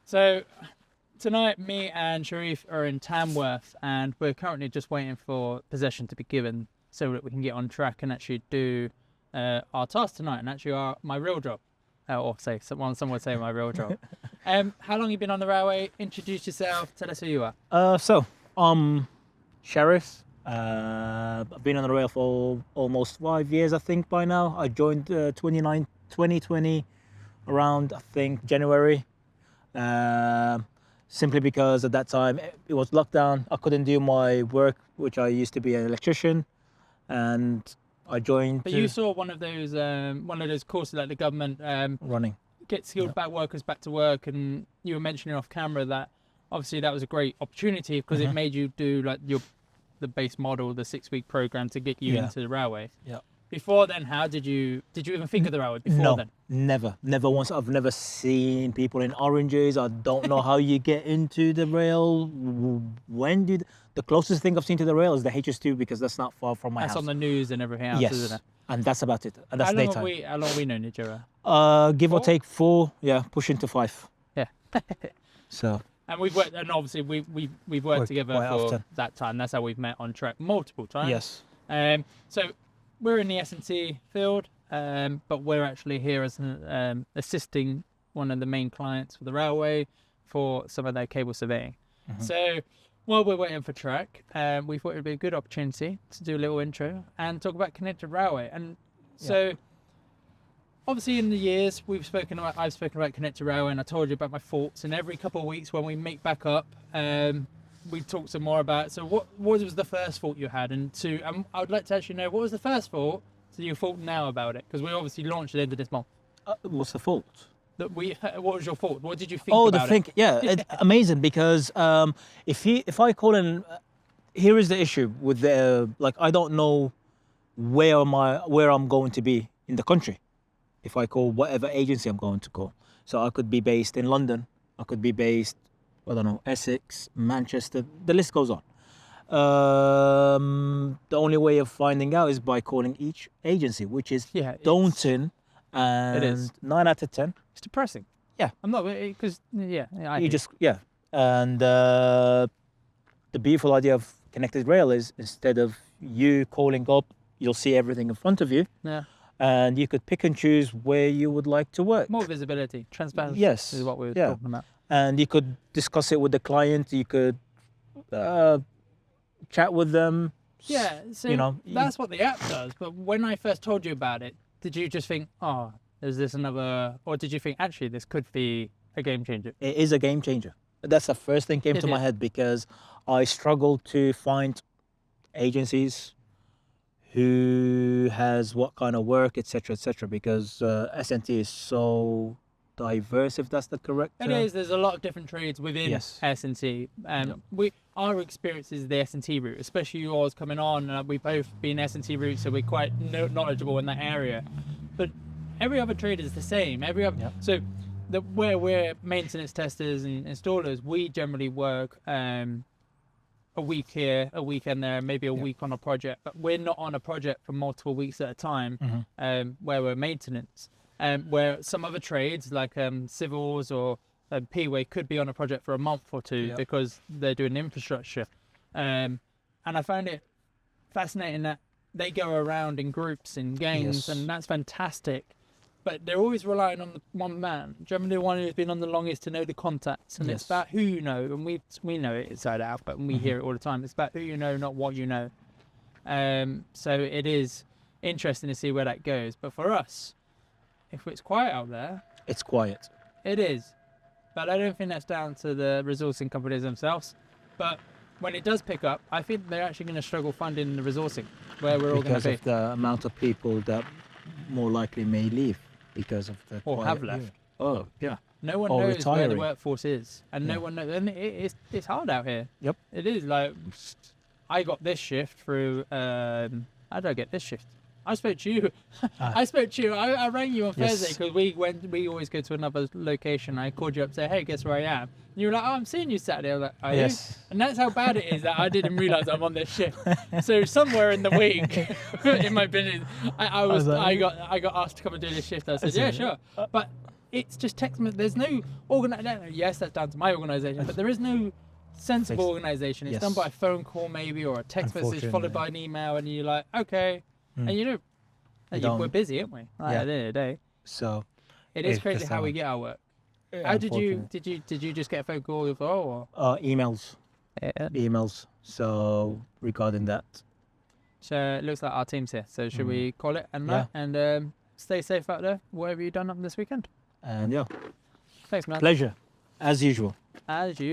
So tonight, me and Sharif are in Tamworth, and we're currently just waiting for possession to be given so that we can get on track and actually do our task tonight, and actually my real job. Or say someone would say my real job. How long have you been on the railway? Introduce yourself. Tell us who you are. So I'm Sheriff. I've been on the rail for almost 5 years, I think, by now. I joined 2020 around, I think, January. Simply because at that time it was lockdown. I couldn't do my work, which I used to be an electrician, and I joined. But you saw one of those courses like the government running. Get skilled back workers back to work, and you were mentioning off camera that obviously that was a great opportunity because it made you do like the base model, the 6-week program to get you into the railway. Yeah. Before then, how did you even think of the railway before then? Never once. I've never seen people in oranges. I don't know how you get into the rail. The closest thing I've seen to the rail is the HS2 because that's not far from my house. That's on the news and everything else, isn't it? And that's about it. And that's daytime. How long have we known each other? Give or take 4, pushing to 5. Yeah. So. And we've worked, and obviously we've worked together for often. that time. That's how we've met on track multiple times. Yes. So we're in the S&T field, but we're actually here as assisting one of the main clients for the railway for some of their cable surveying. So while we're waiting for track, we thought it would be a good opportunity to do a little intro and talk about Connected Railway. And so obviously in the years I've spoken about Connected Railway, and I told you about my thoughts, and every couple of weeks when we meet back up, we talk some more about it. So what was the first thought you had? And I would like to actually know, what was the first thought to your thought now about it? Because we obviously launched at the end of this month. What's the fault? What was your thought? What did you think about it? It's amazing because if I call in, here is the issue with I don't know where I'm going to be in the country if I call whatever agency I'm going to call. So I could be based in London, I could be based, I don't know, Essex, Manchester, the list goes on. The only way of finding out is by calling each agency, which is daunting. And it is 9 out of 10. It's depressing. Yeah, I'm not because and the beautiful idea of Connected Rail is instead of you calling up, you'll see everything in front of you. Yeah. And you could pick and choose where you would like to work. More visibility, transparency. Yes, is what we were talking about. And you could discuss it with the client. You could chat with them. Yeah, so that's what the app does. But when I first told you about it, did you just think, oh, is this another, or did you think actually this could be a game changer? It is a game changer. That's the first thing came to my head because I struggled to find agencies who has what kind of work, etc., because S&T is so diverse, if that's the correct term. It is. There's a lot of different trades within S&T. Our experience is the S&T route, especially yours coming on. We've both been S&T route, so we're quite knowledgeable in that area. But every other trade is the same. So where we're maintenance testers and installers, we generally work a week here, a weekend there, maybe a week on a project. But we're not on a project for multiple weeks at a time, where we're maintenance. Where some other trades like civils or P-Way could be on a project for a month or two because they're doing infrastructure. And I found it fascinating that they go around in groups and gangs, and that's fantastic. But they're always relying on the one man, generally the one who's been on the longest to know the contacts. And it's about who you know, and we know it inside out, but we hear it all the time. It's about who you know, not what you know. So it is interesting to see where that goes. But for us, if it's quiet out there... It's quiet. It is. But I don't think that's down to the resourcing companies themselves. But when it does pick up, I think they're actually going to struggle funding the resourcing, where we're all going to be. Because of the amount of people that more likely may leave because of the or have left. Oh, yeah. No one knows where the workforce is. And no one knows. And it's hard out here. Yep. It is. Like, I got this shift through... how did I get this shift? I spoke to you. I rang you on Thursday because we always go to another location. I called you up and said, hey, guess where I am? And you were like, oh, I'm seeing you Saturday. I was like, are you? And that's how bad it is that I didn't realise I'm on this shift. So somewhere in the week, in my business, I got asked to come and do this shift. I said, yeah, sure. But it's just text. There's no yes, that's down to my organisation, but there is no sensible organisation. It's done by a phone call maybe, or a text message followed by an email, and you're like, okay, and you know, we're busy, aren't we? At the end of the day. So it is crazy how we get our work. How did you just get a phone call or emails? Emails. So regarding that. So it looks like our team's here. So should we call it and stay safe out there? What have you done up this weekend? And thanks, man. Pleasure, as usual. As usual.